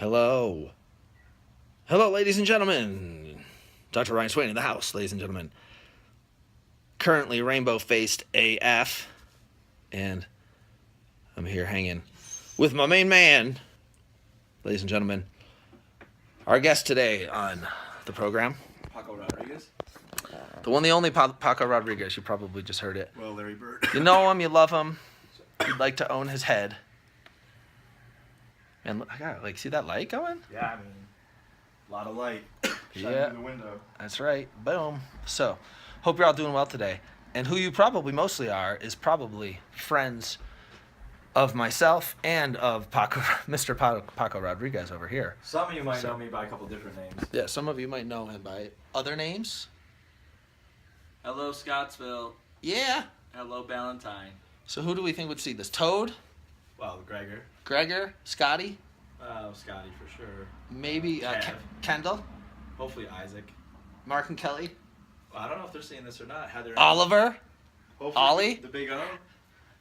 Hello. Hello, ladies and gentlemen. Dr. Ryan Swain in the house, ladies and gentlemen. Currently rainbow-faced AF. And I'm here hanging with my main man, ladies and gentlemen. Our guest today on the program. Paco Rodriguez. The one, the only Paco Rodriguez. You probably just heard it. Well, Larry Bird. You know him, you love him. You'd like to own his head. And I got see that light going? Yeah, I mean, a lot of light shining Yeah. through the window. That's right. Boom. So, hope you're all doing well today. And who you probably mostly are is probably friends of myself and of Paco, Mr. Paco Rodriguez over here. Some of you might know me by a couple different names. Yeah, some of you might know him by other names. Hello, Scottsville. Yeah. Hello, Valentine. So who do we think would see this? Toad? Well, Gregor. Gregor? Scotty? Scotty for sure. Maybe Kev. Kendall? Hopefully Isaac. Mark and Kelly? Well, I don't know if they're seeing this or not. Heather. Oliver? Hopefully Ollie? The Big O.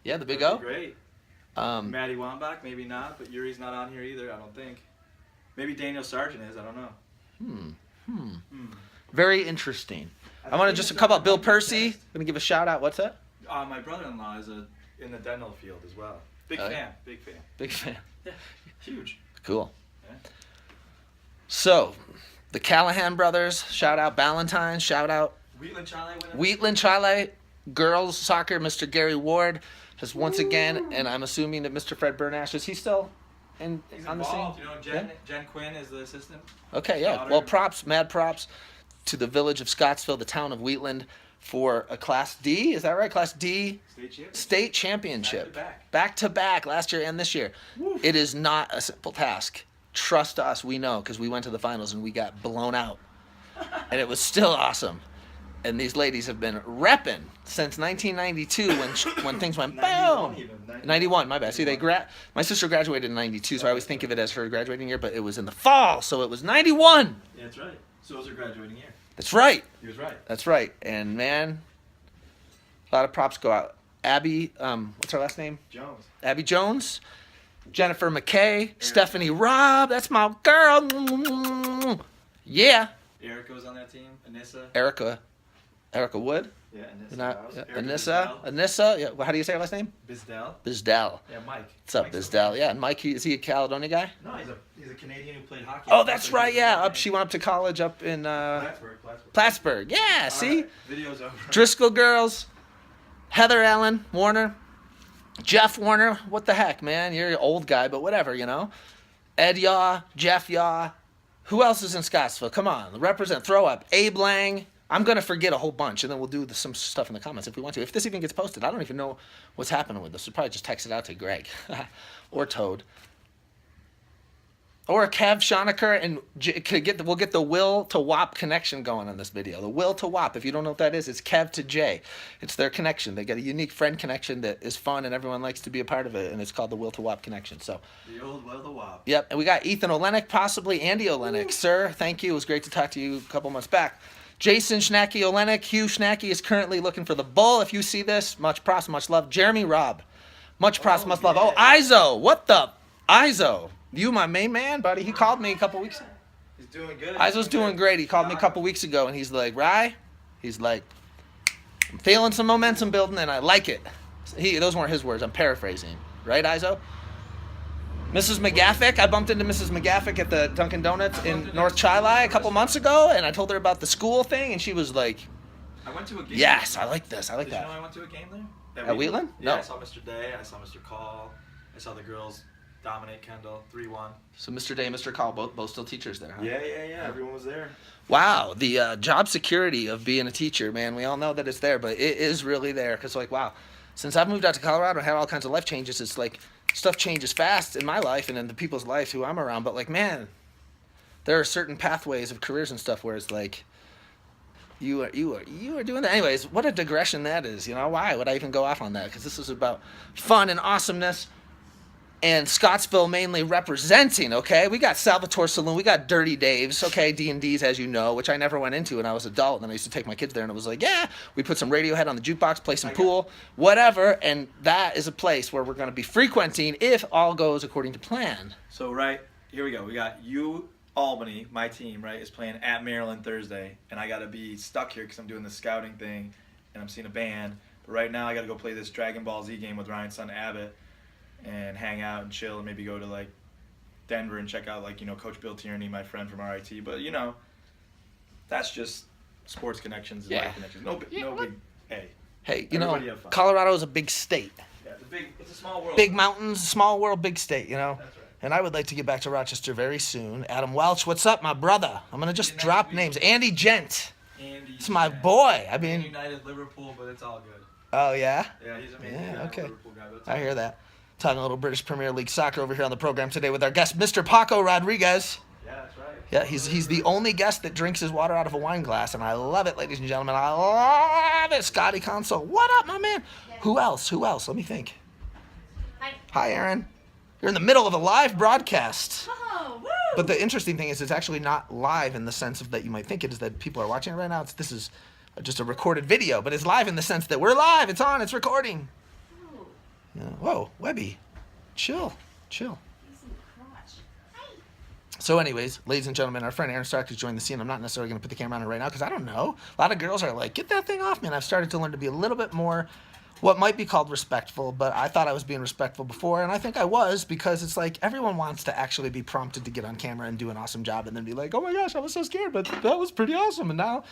Yeah, the Big That'd O? be great. Maddie Wambach, maybe not, but Yuri's not on here either, I don't think. Maybe Daniel Sargent is, I don't know. Very interesting. I want to just talk about Bill Percy. Going to give a shout out. What's that? My brother-in-law is in the dental field as well. Big Oh, fan, big fan. Big fan. Yeah, huge. Cool. Yeah. So, the Callahan brothers, shout out. Valentine, shout out. Wheatland Chile winner? Wheatland Chile, girls soccer, Mr. Gary Ward has once again, and I'm assuming that Mr. Fred Bernash, is he still He's on the scene? involved. You know, Jen Quinn is the assistant. Okay, yeah. Daughter. Well, mad props to the village of Scottsville, the town of Wheatland, for a Class D, is that right? Class D state championship. Back to back, last year and this year. Woo. It is not a simple task. Trust us, we know, because we went to the finals and we got blown out. And it was still awesome. And these ladies have been repping since 1992 when things went boom. 91, my bad. See, my sister graduated in 92, so I always think of it as her graduating year, but it was in the fall, so it was 91. Yeah, that's right. So it was her graduating year. That's right. He was right. That's right. And man, a lot of props go out. Abby, what's her last name? Jones. Abby Jones, Jennifer McKay, Stephanie Robb. That's my girl. Yeah. Erica was on that team. Anissa. Erica Wood. Yeah, Anissa. Not, Dowse. Anissa. Erica Anissa. Yeah. Well, how do you say her last name? Bizdell. Bizdell. Yeah, Mike. What's up, Mike's Bizdell? Yeah, and Mike, is he a Caledonia guy? No, he's a Canadian who played hockey. Oh, that's right. Yeah, she went up to college up in Plattsburgh. Yeah, see? Right. Video's over. Driscoll girls, Heather Allen Warner, Jeff Warner. What the heck, man? You're an old guy, but whatever, you know. Ed Yaw, Jeff Yaw. Who else is in Scottsville? Come on, represent. Throw up. Abe Lang. I'm going to forget a whole bunch, and then we'll do some stuff in the comments if we want to. If this even gets posted, I don't even know what's happening with this. We'll probably just text it out to Greg or Toad. Or Kev Schonecker, and we'll get the Will to Wop connection going on this video. The Will to Wop, if you don't know what that is, it's Kev to Jay. It's their connection. They got a unique friend connection that is fun, and everyone likes to be a part of it, and it's called the Will to Wop connection. So, The old Will to Wop. yep, and we got Ethan Olenek, possibly Andy Olenek. Sir, thank you. It was great to talk to you a couple months back. Jason Schnacky Olenek, Hugh Schnacky is currently looking for the bull. If you see this, much props, much love. Jeremy Robb, much props, much love. Oh, Izo, what the? Izo, you my main man, buddy. He called me a couple weeks ago. He's doing good. Izo's doing great. He called me a couple weeks ago, and he's like, Rye, he's like, I'm feeling some momentum building, and I like it. Those weren't his words. I'm paraphrasing. Right, Izo? Mrs. McGaffick, I bumped into Mrs. McGaffick at the Dunkin' Donuts in North Chili a couple months ago, and I told her about the school thing, and she was like, I went to a game. yes, I like this. I like Did that. you know I went to a game there? At Wheatland? Yeah, No. I saw Mr. Day. I saw Mr. Call. I saw the girls dominate Kendall 3-1. So Mr. Day, Mr. Call, both still teachers there, huh? Yeah. Everyone was there. Wow, the job security of being a teacher, man. We all know that it's there, but it is really there. Because, like, wow, since I've moved out to Colorado and had all kinds of life changes, it's like stuff changes fast in my life and in the people's lives who I'm around. But, like, man, there are certain pathways of careers and stuff where it's like, you are doing that. Anyways, what a digression that is. You know, why would I even go off on that? Because this is about fun and awesomeness. And Scottsville mainly representing, okay? We got Salvatore Saloon, we got Dirty Dave's, okay? D&D's, as you know, which I never went into when I was an adult. And then I used to take my kids there, and it was like, yeah, we put some Radiohead on the jukebox, play some pool, whatever. And that is a place where we're going to be frequenting if all goes according to plan. So, right, here we go. We got Albany, my team, right, is playing at Maryland Thursday, and I got to be stuck here because I'm doing the scouting thing, and I'm seeing a band. But right now I got to go play this Dragon Ball Z game with Ryan's son Abbott, and hang out and chill, and maybe go to like Denver and check out like Coach Bill Tierney, my friend from RIT. But that's just sports connections and life connections. No big. Hey, Everybody have fun. Colorado is a big state. Yeah, it's a small world. Big mountains, small world, big state, That's right. And I would like to get back to Rochester very soon. Adam Welch, what's up, my brother? I'm going to just drop names. Andy Gent. It's my boy. I mean, United Liverpool, but it's all good. Oh, yeah? Yeah, he's amazing. Yeah, okay. Liverpool guy, but it's I all hear that. Talking a little British Premier League soccer over here on the program today with our guest, Mr. Paco Rodriguez. Yeah, that's right. Yeah, he's the only guest that drinks his water out of a wine glass, and I love it, ladies and gentlemen. I love it. Scotty Console. What up, my man? Who else? Let me think. Hi, Aaron. You're in the middle of a live broadcast. Oh, woo! But the interesting thing is it's actually not live in the sense of that you might think it is, that people are watching it right now. This is just a recorded video, but it's live in the sense that we're live. It's on. It's recording. Oh, Yeah. Whoa, Webby. Chill. he's in the crotch. Hi. So anyways, ladies and gentlemen, our friend Aaron Stark has joined the scene. I'm not necessarily going to put the camera on her right now because I don't know. A lot of girls are like, get that thing off me. And I've started to learn to be a little bit more what might be called respectful, but I thought I was being respectful before, and I think I was, because it's like everyone wants to actually be prompted to get on camera and do an awesome job and then be like, oh my gosh, I was so scared, but that was pretty awesome. And now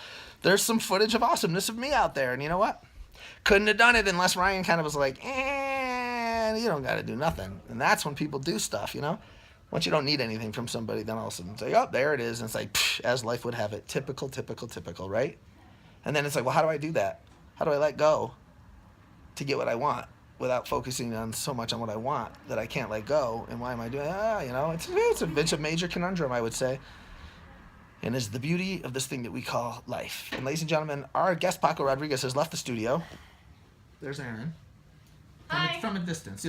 there's some footage of awesomeness of me out there, and you know what? Couldn't have done it unless Ryan kind of was like, you don't got to do nothing. And that's when people do stuff, Once you don't need anything from somebody, then all of a sudden it's like, oh, there it is. And it's like, psh, as life would have it. Typical, right? And then it's like, well, how do I do that? How do I let go to get what I want without focusing on so much on what I want that I can't let go? And why am I doing it's a major conundrum, I would say. And it's the beauty of this thing that we call life. And ladies and gentlemen, our guest Paco Rodriguez has left the studio. There's Aaron. Hi. From a distance,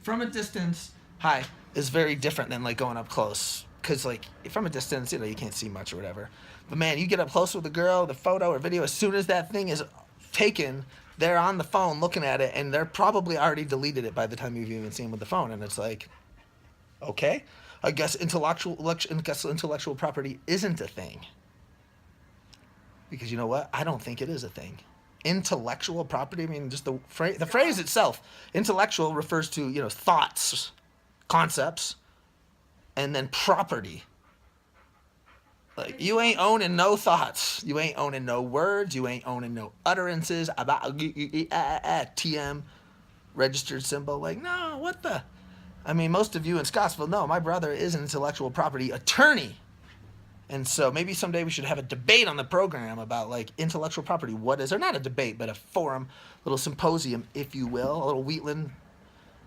from a distance, hi, is very different than like going up close. Because like from a distance, you can't see much or whatever. But man, you get up close with a girl, the photo or video, as soon as that thing is taken, they're on the phone looking at it, and they're probably already deleted it by the time you've even seen with the phone. And it's like, okay, I guess intellectual property isn't a thing. Because you know what? I don't think it is a thing. Intellectual property, I mean, just the phrase itself, intellectual refers to, thoughts, concepts, and then property. Like, you ain't owning no thoughts. You ain't owning no words. You ain't owning no utterances about TM registered symbol. Like, no, what the? I mean, most of you in Scottsville know my brother is an intellectual property attorney. And so maybe someday we should have a debate on the program about like intellectual property. What is, or not a debate, but a forum, little symposium, if you will, a little Wheatland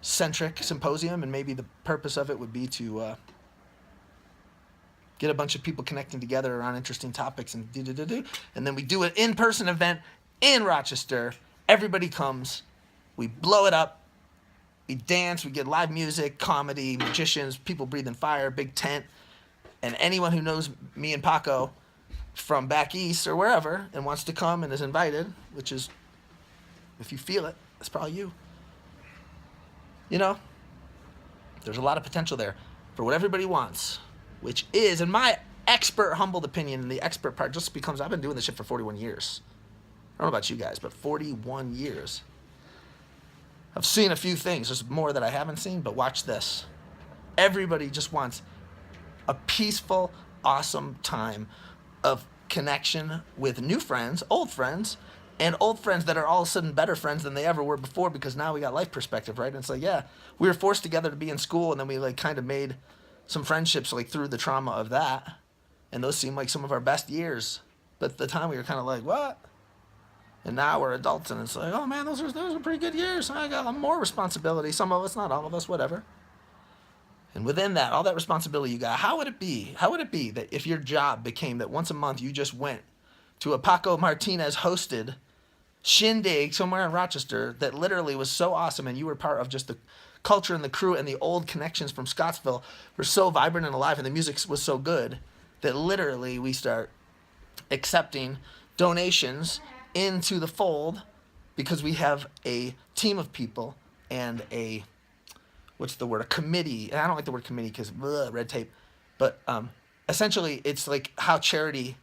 centric symposium. And maybe the purpose of it would be to get a bunch of people connecting together around interesting topics and and then we do an in-person event in Rochester. Everybody comes, we blow it up, we dance, we get live music, comedy, magicians, people breathing fire, big tent. And anyone who knows me and Paco from back east or wherever and wants to come and is invited, which is, if you feel it, it's probably you. There's a lot of potential there for what everybody wants, which is, in my expert, humbled opinion, and the expert part just becomes, I've been doing this shit for 41 years. I don't know about you guys, but 41 years. I've seen a few things. There's more that I haven't seen, but watch this. Everybody just wants a peaceful, awesome time of connection with new friends, and old friends that are all of a sudden better friends than they ever were before, because now we got life perspective, right? And it's like, yeah, we were forced together to be in school, and then we like kind of made some friendships like through the trauma of that, and those seem like some of our best years. But at the time we were kind of like, what? And now we're adults, and it's like, oh man, those are pretty good years. I got more responsibility. Some of us, not all of us, whatever. And within that, all that responsibility you got, how would it be that if your job became that once a month you just went to a Paco Martinez hosted shindig somewhere in Rochester that literally was so awesome, and you were part of just the culture and the crew, and the old connections from Scottsville were so vibrant and alive, and the music was so good that literally we start accepting donations into the fold because we have a team of people and a committee. And I don't like the word committee because red tape. But essentially, it's like how charity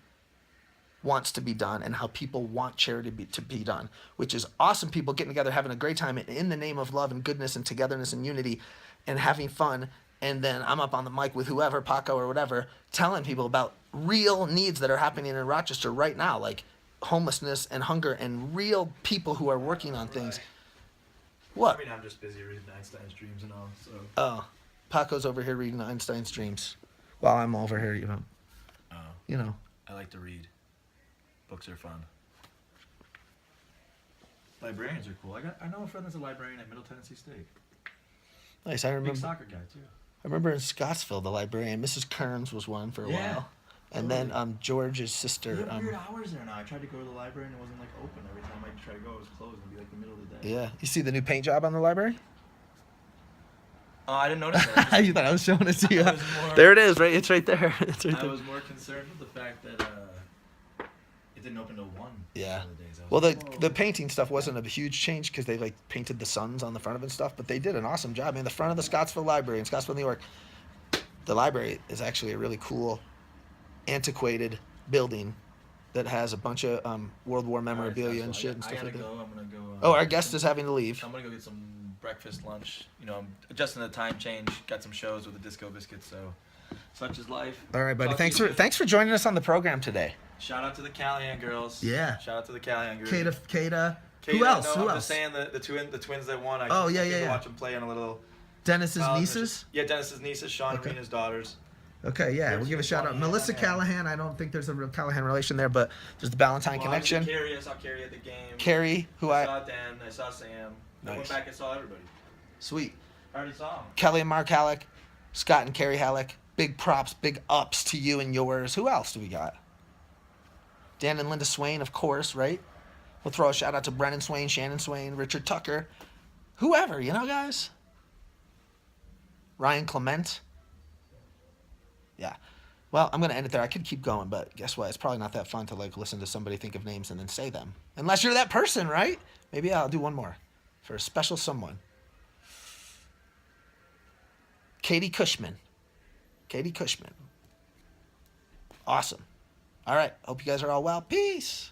wants to be done and how people want charity to be done, which is awesome. People getting together, having a great time in the name of love and goodness and togetherness and unity and having fun. And then I'm up on the mic with whoever, Paco or whatever, telling people about real needs that are happening in Rochester right now, like homelessness and hunger and real people who are working on things. What? I mean, I'm just busy reading Einstein's Dreams and all, so. Oh, Paco's over here reading Einstein's Dreams while I'm over here, Oh, you know. I like to read. Books are fun. Librarians are cool. I know a friend that's a librarian at Middle Tennessee State. Nice. I Big remember. soccer guy too. I remember in Scottsville, the librarian, Mrs. Kearns was one for a Yeah, while, and then George's sister. You have weird hours there now. I tried to go to the library and it wasn't like open. Every time I tried to go, it was closed. It'd be like the middle of the day. Yeah, you see the new paint job on the library? Oh, I didn't notice that. You thought I was showing it to you? I was more- There it is, right? It's right there. It's right I there. was more concerned with the fact that it didn't open till 1. Yeah. some of the days. I was Well, like, the "Whoa." painting stuff wasn't a huge change because they like painted the suns on the front of it and stuff, but they did an awesome job. I mean, the front of the Scottsville Library in Scottsville, New York, the library is actually a really cool, antiquated building that has a bunch of World War memorabilia and shit and stuff I like gotta that. go. I'm gonna go. Oh, our guest is having to leave. I'm gonna go get some breakfast, lunch. You know, I'm adjusting the time change. Got some shows with the Disco Biscuits, so such is life. All right, buddy. Talk to Thanks you for soon. thanks for joining us on the program today. Shout out to the Callahan girls. Yeah. Shout out to the Callahan girls. Kada. Who Kata, else? No, Who I'm else? just saying the twins that won. Oh, yeah, I yeah, get to yeah. watch them play on a little. Dennis's college nieces. mission. Yeah, Dennis's nieces, Sean Okay. and Rena's daughters. Okay, yeah, we'll give a shout out. Melissa Callahan. I don't think there's a real Callahan relation there, but there's the Ballantyne Well, connection. Carrie, I saw Carrie at the game. Carrie, who I I saw Dan. I saw Sam. I went Nice. back and saw everybody. sweet. I already saw them. Kelly and Mark Halleck, Scott and Carrie Halleck. Big props, big ups to you and yours. Who else do we got? Dan and Linda Swain, of course, right? We'll throw a shout out to Brennan Swain, Shannon Swain, Richard Tucker, whoever, you know, guys. Ryan Clement. Yeah. Well, I'm gonna end it there. I could keep going, but guess what? It's probably not that fun to like listen to somebody think of names and then say them. Unless you're that person, right? Maybe I'll do one more for a special someone. Katie Cushman. Katie Cushman. Awesome. All right. Hope you guys are all well. Peace.